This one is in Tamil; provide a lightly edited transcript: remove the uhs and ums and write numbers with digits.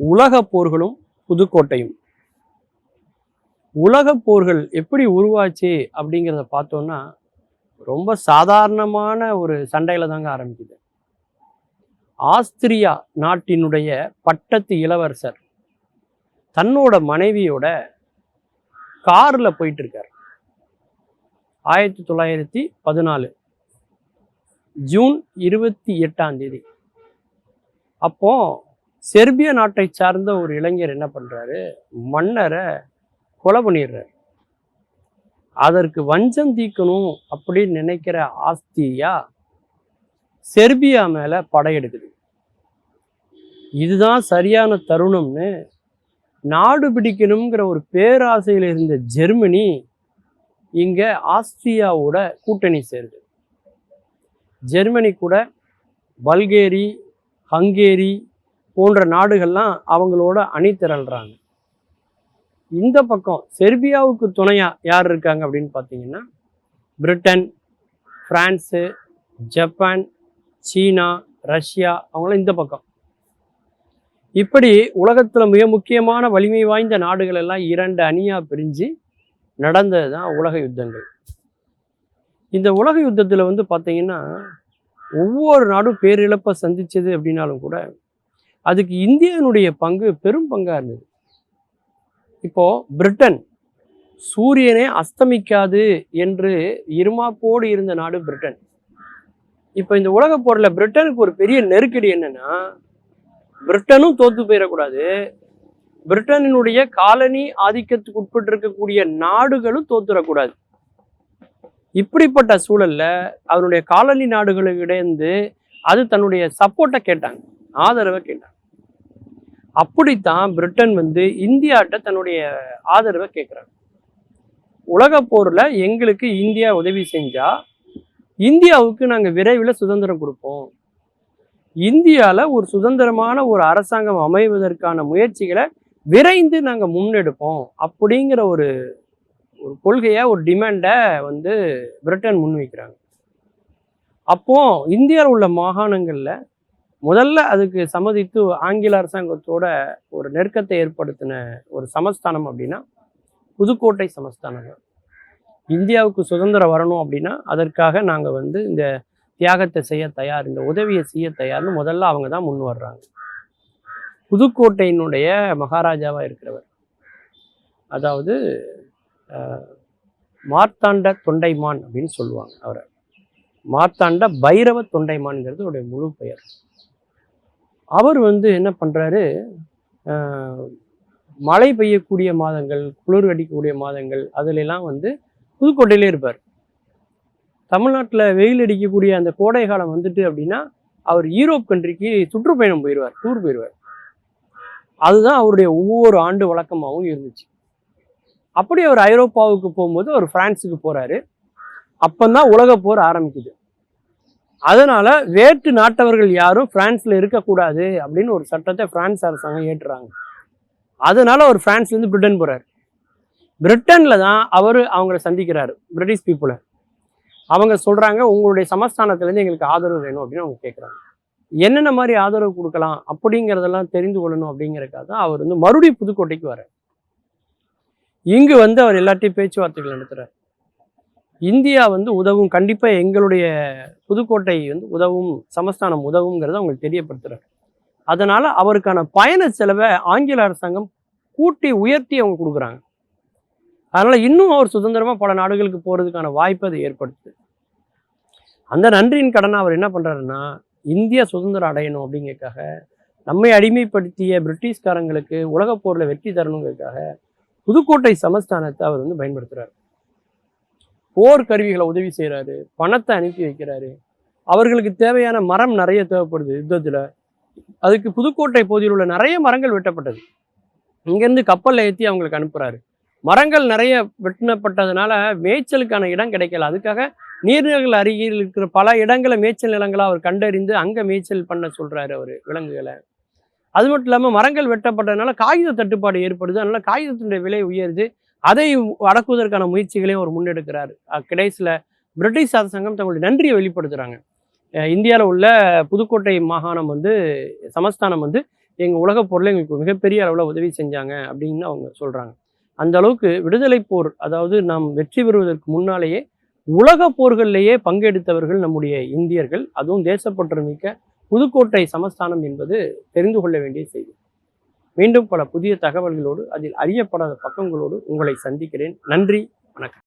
உலக போர்களும் புதுக்கோட்டையும். உலக போர்கள் எப்படி உருவாச்சு அப்படிங்கிறத பார்த்தோம்னா ரொம்ப சாதாரணமான ஒரு சண்டையில தாங்க ஆரம்பிக்குது. ஆஸ்திரியா நாட்டினுடைய பட்டத்து இளவரசர் தன்னோட மனைவியோட கார்ல போயிட்டு இருக்கார். 1914 ஜூன் 28 அப்போ செர்பிய நாட்டை சார்ந்த ஒரு இளைஞர் என்ன பண்றாரு, மன்னரை கொலை பண்ணிடுறாரு. அதற்கு வஞ்சம் தீர்க்கணும் அப்படின்னு நினைக்கிற ஆஸ்திரியா செர்பியா மேல படையெடுக்குது. இதுதான் சரியான தருணம்னு நாடு பிடிக்கணுங்கிற ஒரு பேராசையில் இருந்த ஜெர்மனி இங்க ஆஸ்திரியாவோட கூட்டணி சேருது. ஜெர்மனி கூட பல்கேரி, ஹங்கேரி போன்ற நாடுகள்லாம் அவங்களோட அணி திரள்றாங்க. இந்த பக்கம் செர்பியாவுக்கு துணையா யார் இருக்காங்க அப்படின்னு பார்த்தீங்கன்னா பிரிட்டன், பிரான்ஸு, ஜப்பான், சீனா, ரஷ்யா, அவங்களாம் இந்த பக்கம். இப்படி உலகத்துல மிக முக்கியமான வலிமை வாய்ந்த நாடுகள் எல்லாம் 2 அணியா பிரிஞ்சு நடந்தது தான் உலக யுத்தங்கள். இந்த உலக யுத்தத்துல பார்த்தீங்கன்னா ஒவ்வொரு நாடும் பேரிழப்பை சந்திச்சது அப்படின்னாலும் கூட அதுக்கு இந்தியாவினுடைய பங்கு பெரும் பங்கா இருந்தது. இப்போ பிரிட்டன் சூரியனே அஸ்தமிக்காது என்று இருமாப்போடு இருந்த நாடு பிரிட்டன். இப்போ இந்த உலக போர்ல பிரிட்டனுக்கு ஒரு பெரிய நெருக்கடி என்னன்னா, பிரிட்டனும் தோத்து போயிடக்கூடாது, பிரிட்டனினுடைய காலனி ஆதிக்கத்துக்கு உட்பட்டு இருக்கக்கூடிய நாடுகளும் தோத்துடக்கூடாது. இப்படிப்பட்ட சூழல்ல அவருடைய காலனி நாடுகளுக்கு இடைந்து அது தன்னுடைய சப்போர்ட்டை கேட்டாங்க, ஆதரவை கேட்டாங்க. அப்படித்தான் பிரிட்டன் இந்தியாட்ட தன்னுடைய ஆதரவை கேட்குறாங்க. உலக போர்ல எங்களுக்கு இந்தியா உதவி செஞ்சா இந்தியாவுக்கு நாங்கள் விரைவில் சுதந்திரம் கொடுப்போம், இந்தியாவில் ஒரு சுதந்திரமான ஒரு அரசாங்கம் அமைவதற்கான முயற்சிகளை விரைந்து நாங்கள் முன்னெடுப்போம் அப்படிங்கிற ஒரு கொள்கையை, ஒரு டிமாண்டை பிரிட்டன் முன்வைக்கிறாங்க. அப்போ இந்தியாவில் உள்ள மாகாணங்கள்ல முதல்ல அதுக்கு சம்மதித்து ஆங்கில அரசாங்கத்தோட ஒரு நெருக்கத்தை ஏற்படுத்தின ஒரு சமஸ்தானம் அப்படின்னா புதுக்கோட்டை சமஸ்தானம். இந்தியாவுக்கு சுதந்திரம் வரணும் அப்படின்னா அதற்காக நாங்கள் இந்த தியாகத்தை செய்ய தயார், இந்த உதவியை செய்ய தயார்னு முதல்ல அவங்க தான் முன் வர்றாங்க. புதுக்கோட்டையினுடைய மகாராஜாவாக இருக்கிறவர், அதாவது மார்த்தாண்ட தொண்டைமான் அப்படின்னு சொல்லுவாங்க அவரை. மார்த்தாண்ட பைரவ தொண்டைமான்ங்கிறது அவருடைய முழு பெயர். அவர் என்ன பண்ணுறாரு, மழை பெய்யக்கூடிய மாதங்கள், குளிர் அடிக்கக்கூடிய மாதங்கள் அதுலெல்லாம் புதுக்கோட்டையிலே இருப்பார். தமிழ்நாட்டில் வெயில் அடிக்கக்கூடிய அந்த கோடை காலம் அப்படின்னா அவர் யூரோப் கண்ட்ரிக்கு சுற்றுப்பயணம் போயிடுவார், டூர் போயிடுவார். அதுதான் அவருடைய ஒவ்வொரு ஆண்டு வழக்கமாகவும் இருந்துச்சு. அப்படி அவர் ஐரோப்பாவுக்கு போகும்போது அவர் பிரான்ஸுக்கு போகிறாரு. அப்போதான் உலக போர் ஆரம்பிக்குது. அதனால வேற்று நாட்டவர்கள் யாரும் பிரான்ஸ்ல இருக்கக்கூடாது அப்படின்னு ஒரு சட்டத்தை பிரான்ஸ் அரசாங்கம் ஏற்றுறாங்க. அதனால அவர் பிரான்ஸ்லேருந்து பிரிட்டன் போறாரு. பிரிட்டன்ல தான் அவங்கள சந்திக்கிறாரு, பிரிட்டிஷ் பீப்புளை. அவங்க சொல்றாங்க, உங்களுடைய சமஸ்தானத்திலேருந்து எங்களுக்கு ஆதரவு வேணும் அப்படின்னு அவங்க கேட்குறாங்க. என்னென்ன மாதிரி ஆதரவு கொடுக்கலாம் அப்படிங்கிறதெல்லாம் தெரிந்து கொள்ளணும் அப்படிங்கிறதுக்காக தான் அவர் மறுபடியும் புதுக்கோட்டைக்கு வர்றார். இங்கு அவர் எல்லாத்தையும் பேச்சுவார்த்தைகள் நடத்துறாரு. இந்தியா உதவும், கண்டிப்பாக எங்களுடைய புதுக்கோட்டை உதவும், சமஸ்தானம் உதவுங்கிறத அவங்களுக்கு தெரியப்படுத்துறாரு. அதனால அவருக்கான பயண செலவை ஆங்கில அரசாங்கம் கூட்டி உயர்த்தி அவங்க கொடுக்குறாங்க. அதனால இன்னும் அவர் சுதந்திரமா பல நாடுகளுக்கு போறதுக்கான வாய்ப்பை அதை ஏற்படுத்துது. அந்த நன்றியின் கடனை அவர் என்ன பண்றாருன்னா, இந்தியா சுதந்திரம் அடையணும் அப்படிங்கிறதுக்காக, நம்மை அடிமைப்படுத்திய பிரிட்டிஷ்காரங்களுக்கு உலக போர்ல வெற்றி தரணுங்கிறதுக்காக புதுக்கோட்டை சமஸ்தானத்தை அவர் பயன்படுத்துறாரு. போர் கருவிகளை உதவி செய்கிறாரு, பணத்தை அனுப்பி வைக்கிறாரு. அவர்களுக்கு தேவையான மரம் நிறைய தேவைப்படுது யுத்தத்தில். அதுக்கு புதுக்கோட்டை பகுதியில் உள்ள நிறைய மரங்கள் வெட்டப்பட்டது. இங்கேருந்து கப்பலில் ஏற்றி அவங்களுக்கு அனுப்புகிறாரு. மரங்கள் நிறைய வெட்டப்பட்டதுனால மேய்ச்சலுக்கான இடம் கிடைக்கல. அதுக்காக நீர்நிலைகள் அருகில் இருக்கிற பல இடங்களை மேய்ச்சல் நிலங்களை அவர் கண்டறிந்து அங்கே மேய்ச்சல் பண்ண சொல்கிறாரு அவர் விலங்குகளை. அது மட்டும் இல்லாமல் மரங்கள் வெட்டப்பட்டதுனால காகித தட்டுப்பாடு ஏற்படுது. அதனால காகிதத்தினுடைய விலை உயருது. அதை அடக்குவதற்கான முயற்சிகளையும் அவர் முன்னெடுக்கிறார். கடைசியில் பிரிட்டிஷ் அரசாங்கம் தங்களுடைய நன்றியை வெளிப்படுத்துகிறாங்க. இந்தியாவில் உள்ள புதுக்கோட்டை மாகாணம் சமஸ்தானம் எங்கள் உலகப் போரில் எங்களுக்கு மிகப்பெரிய அளவில் உதவி செஞ்சாங்க அப்படின்னு அவங்க சொல்கிறாங்க. அந்த அளவுக்கு விடுதலை போர், அதாவது நாம் வெற்றி பெறுவதற்கு முன்னாலேயே உலக போர்களிலேயே பங்கெடுத்தவர்கள் நம்முடைய இந்தியர்கள். அதுவும் தேசப்பற்று மிக்க புதுக்கோட்டை சமஸ்தானம் என்பது தெரிந்து கொள்ள வேண்டிய செய்தி. மீண்டும் பல புதிய தகவல்களோடு, அதில் அறியப்படாத பக்கங்களோடு உங்களை சந்திக்கிறேன். நன்றி, வணக்கம்.